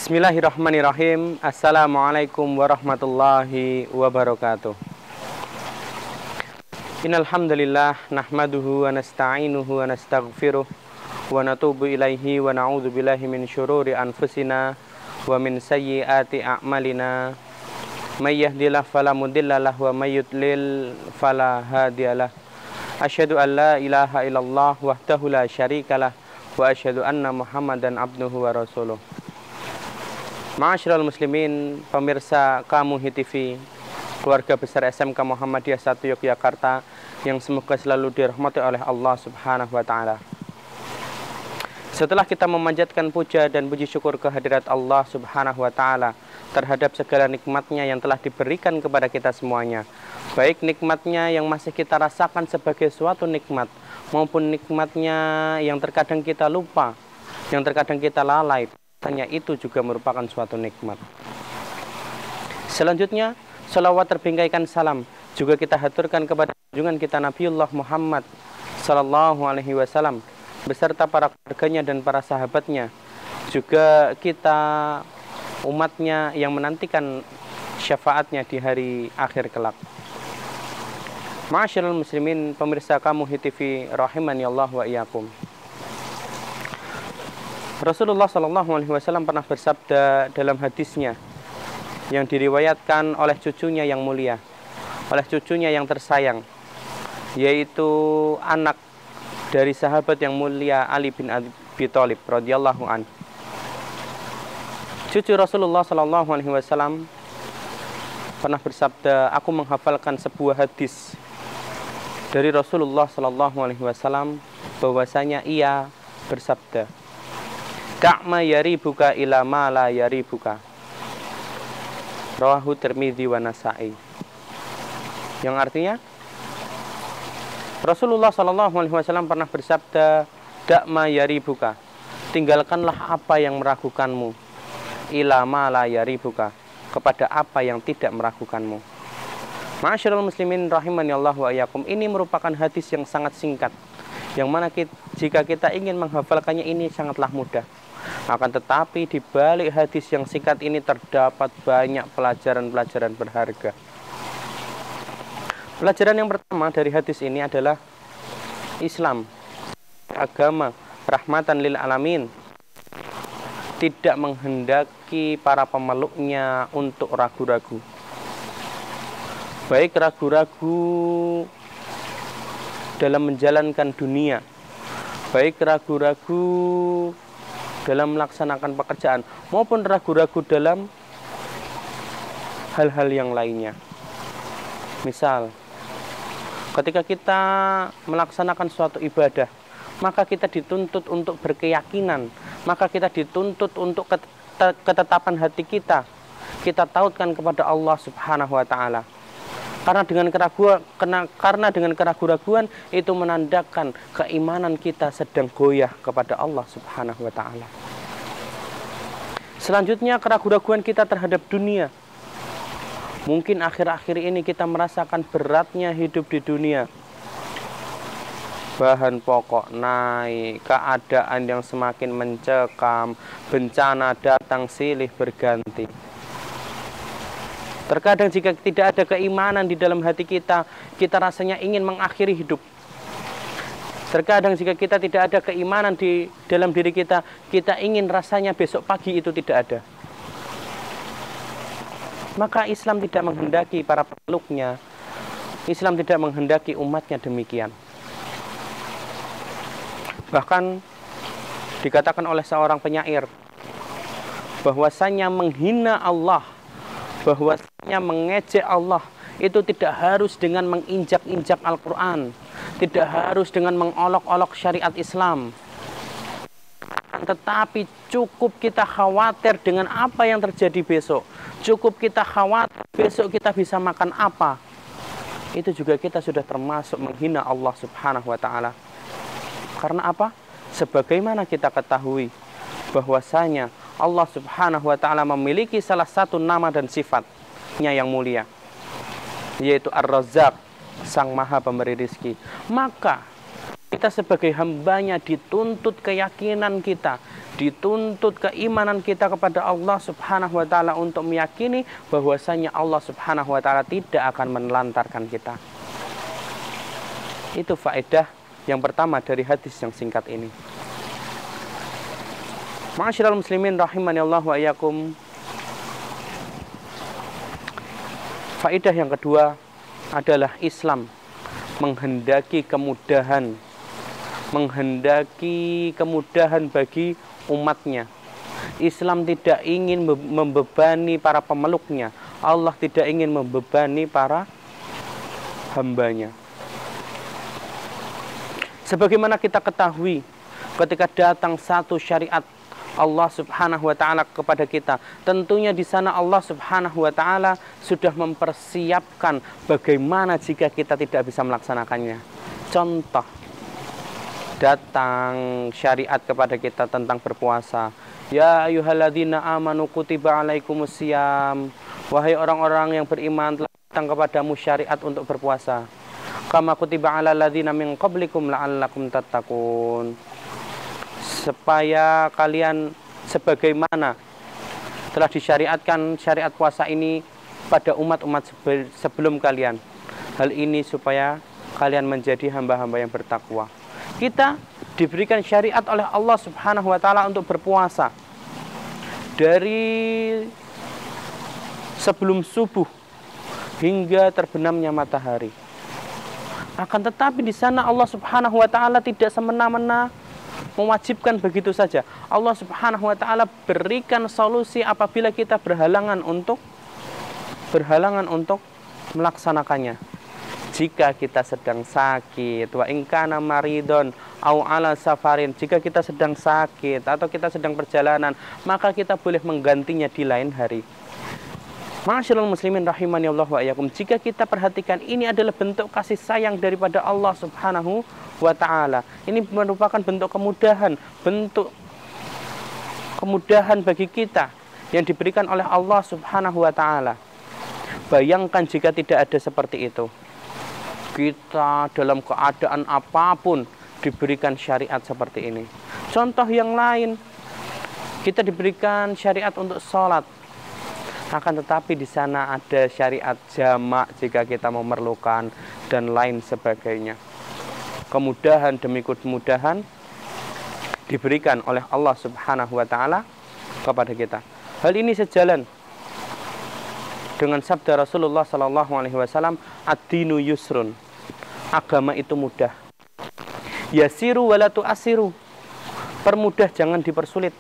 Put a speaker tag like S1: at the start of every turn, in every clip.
S1: Bismillahirrahmanirrahim. Assalamualaikum warahmatullahi wabarakatuh. Innal hamdalillah nahmaduhu wa nasta'inuhu wa nastaghfiruh wa natubu ilaihi wa na'udzu billahi min syururi anfusina wa min sayyiati a'malina. May yahdihillahu fala mudhillalah wa may yudlil fala hadiyalah. Asyhadu an la ilaha illallah wahdahu la syarikalah wa asyhadu anna Muhammadan abduhu wa rasuluh. Ma'asyiral muslimin, pemirsa Kamuhi TV, keluarga besar SMK Muhammadiyah 1 Yogyakarta yang semoga selalu dirahmati oleh Allah Subhanahu wa taala. Setelah kita memanjatkan puja dan puji syukur kehadirat Allah Subhanahu wa taala terhadap segala nikmatnya yang telah diberikan kepada kita semuanya, baik nikmatnya yang masih kita rasakan sebagai suatu nikmat maupun nikmatnya yang terkadang kita lupa, yang terkadang kita lalai, hanya itu juga merupakan suatu nikmat. Selanjutnya, salawat terbingkaikan salam juga kita haturkan kepada junjungan kita Nabiullah Muhammad sallallahu alaihi wasallam beserta para keluarganya dan para sahabatnya, juga kita umatnya yang menantikan syafaatnya di hari akhir kelak. Ma'asyiral muslimin, pemirsa Kamuhi TV rahimani Allah wa iyyakum. Rasulullah Shallallahu Alaihi Wasallam pernah bersabda dalam hadisnya yang diriwayatkan oleh cucunya yang mulia, oleh cucunya yang tersayang, yaitu anak dari sahabat yang mulia Ali bin Abi Thalib radhiyallahu an. Cucu Rasulullah Shallallahu Alaihi Wasallam pernah bersabda, aku menghafalkan sebuah hadis dari Rasulullah Shallallahu Alaihi Wasallam bahwasanya ia bersabda, Da'ma yaribuka ila ma la yaribuka. Rawahu Tirmidzi wa Nasa'i. Yang artinya, Rasulullah Shallallahu Alaihi Wasallam pernah bersabda, Da'ma yaribuka, tinggalkanlah apa yang meragukanmu, ila ma la yaribuka, kepada apa yang tidak meragukanmu. Ma'asyiral muslimin rahimani Allah wa iyyakum. Ini merupakan hadis yang sangat singkat, yang mana jika kita ingin menghafalkannya ini sangatlah mudah. Akan tetapi di balik hadis yang singkat ini terdapat banyak pelajaran-pelajaran berharga. Pelajaran yang pertama dari hadis ini adalah Islam, agama rahmatan lil alamin, tidak menghendaki para pemeluknya untuk ragu-ragu. Baik ragu-ragu dalam menjalankan dunia, baik ragu-ragu dalam melaksanakan pekerjaan, maupun ragu-ragu dalam hal-hal yang lainnya. Misal, ketika kita melaksanakan suatu ibadah, maka kita dituntut untuk berkeyakinan, maka kita dituntut untuk ketetapan hati kita tautkan kepada Allah Subhanahu wa taala. Karena dengan keraguan itu menandakan keimanan kita sedang goyah kepada Allah Subhanahu wa taala. Selanjutnya, keraguan kita terhadap dunia. Mungkin akhir-akhir ini kita merasakan beratnya hidup di dunia. Bahan pokok naik, keadaan yang semakin mencekam, bencana datang silih berganti. Terkadang jika tidak ada keimanan di dalam hati kita, kita rasanya ingin mengakhiri hidup. Terkadang jika kita tidak ada keimanan di dalam diri kita, kita ingin rasanya besok pagi itu tidak ada. Maka Islam tidak menghendaki para peluknya, Islam tidak menghendaki umatnya demikian. Bahkan dikatakan oleh seorang penyair bahwasanya menghina Allah, bahwasanya mengejek Allah itu tidak harus dengan menginjak-injak Al-Quran, tidak harus dengan mengolok-olok syariat Islam, tetapi cukup kita khawatir dengan apa yang terjadi besok, cukup kita khawatir besok kita bisa makan apa, itu juga kita sudah termasuk menghina Allah Subhanahu wa taala. Karena apa? Sebagaimana kita ketahui bahwasanya Allah Subhanahu wa taala memiliki salah satu nama dan sifatnya yang mulia, yaitu Ar-Razzaq, Sang Maha Pemberi Rizki. Maka Kita sebagai hambanya dituntut keyakinan kita, dituntut keimanan kita kepada Allah Subhanahu wa ta'ala untuk meyakini bahwasanya Allah Subhanahu wa ta'ala tidak akan menelantarkan kita. Itu faedah yang pertama dari hadis yang singkat ini. Ma'asyiral muslimin rahimani Allah wa iyyakum. Faedah yang kedua adalah Islam menghendaki kemudahan bagi umatnya. Islam tidak ingin membebani para pemeluknya. Allah tidak ingin membebani para hambanya. Sebagaimana kita ketahui, ketika datang satu syariat Allah Subhanahu wa ta'ala kepada kita, tentunya di sana Allah Subhanahu wa ta'ala sudah mempersiapkan bagaimana jika kita tidak bisa melaksanakannya. Contoh, datang syariat kepada kita tentang berpuasa. Ya ayyuhalladzina amanu kutiba alaikumusiyam. Wahai orang-orang yang beriman, telah datang kepadamu syariat untuk berpuasa. Kama kutiba alal ladzina min qablikum la'allakum tattaqun. Supaya kalian sebagaimana telah disyariatkan syariat puasa ini pada umat-umat sebelum kalian. Hal ini supaya kalian menjadi hamba-hamba yang bertakwa. Kita diberikan syariat oleh Allah Subhanahu wa ta'ala untuk berpuasa dari sebelum subuh hingga terbenamnya matahari. Akan tetapi di sana Allah Subhanahu wa ta'ala tidak semena-mena mewajibkan begitu saja. Allah Subhanahu wa ta'ala berikan solusi apabila kita berhalangan untuk melaksanakannya. Jika kita sedang sakit, wa in kana maridon au ala safarin, jika kita sedang sakit atau kita sedang perjalanan, maka kita boleh menggantinya di lain hari. Ma'asyiral muslimin rahimani Allah wa iyyakum. Jika kita perhatikan, ini adalah bentuk kasih sayang daripada Allah Subhanahu wa ta'ala. Ini merupakan bentuk kemudahan bagi kita yang diberikan oleh Allah Subhanahu wa ta'ala. Bayangkan jika tidak ada seperti itu. Kita dalam keadaan apapun diberikan syariat seperti ini. Contoh yang lain, kita diberikan syariat untuk sholat. Akan tetapi di sana ada syariat jamak jika kita memerlukan dan lain sebagainya. Kemudahan demi kemudahan diberikan oleh Allah Subhanahu wa ta'ala kepada kita. Hal ini sejalan dengan sabda Rasulullah sallallahu alaihi wasallam, ad-dinu yusrun. Agama itu mudah. Yasiru wala tu'asiru. Permudah, jangan dipersulit.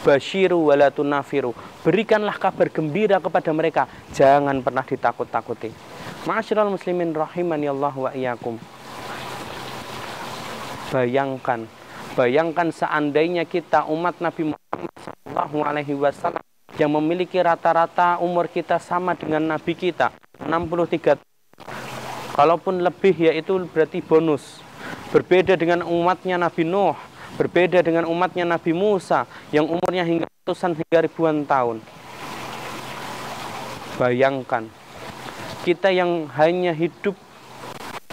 S1: Basyiru wala tunafiru. Berikanlah kabar gembira kepada mereka, jangan pernah ditakut-takuti. Ma'asyiral muslimin rahimani Allah wa iyyakum. Bayangkan seandainya kita umat Nabi Muhammad sallallahu alaihi wasallam yang memiliki rata-rata umur kita sama dengan Nabi kita, 63 tahun. Kalaupun lebih, yaitu berarti bonus. Berbeda dengan umatnya Nabi Nuh, berbeda dengan umatnya Nabi Musa yang umurnya hingga ratusan hingga ribuan tahun. Bayangkan kita yang hanya hidup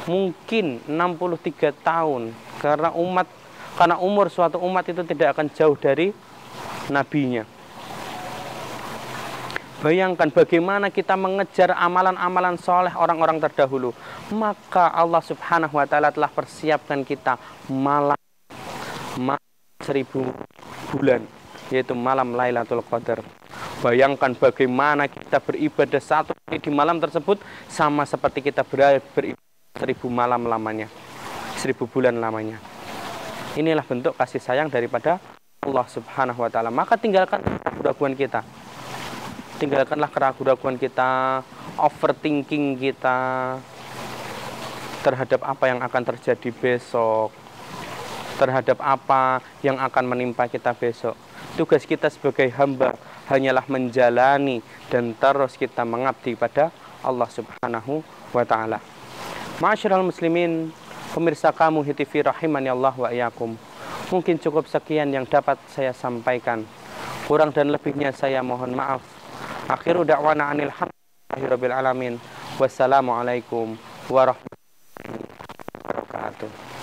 S1: mungkin 63 tahun karena umur suatu umat itu tidak akan jauh dari nabinya. Bayangkan bagaimana kita mengejar amalan-amalan soleh orang-orang terdahulu. Maka Allah Subhanahu wa ta'ala telah persiapkan kita malam 1000 bulan, yaitu malam Lailatul Qadar. Bayangkan bagaimana kita beribadah satu hari di malam tersebut sama seperti kita beribadah 1000 malam lamanya, 1000 bulan lamanya. Inilah bentuk kasih sayang daripada Allah Subhanahu wa ta'ala. Maka tinggalkan keraguan kita. Tinggalkanlah keraguan kita, overthinking kita terhadap apa yang akan terjadi besok, terhadap apa yang akan menimpa kita besok. Tugas kita sebagai hamba hanyalah menjalani dan terus kita mengabdi pada Allah Subhanahu wa ta'ala. Ma'asyiral muslimin, pemirsa kamu HTV rahimani Allah wa iyyakum. Mungkin cukup sekian yang dapat saya sampaikan. Kurang dan lebihnya saya mohon maaf. Akhiru da'wana anil hamdulillahi rabbil alamin. Wassalamualaikum warahmatullahi wabarakatuh.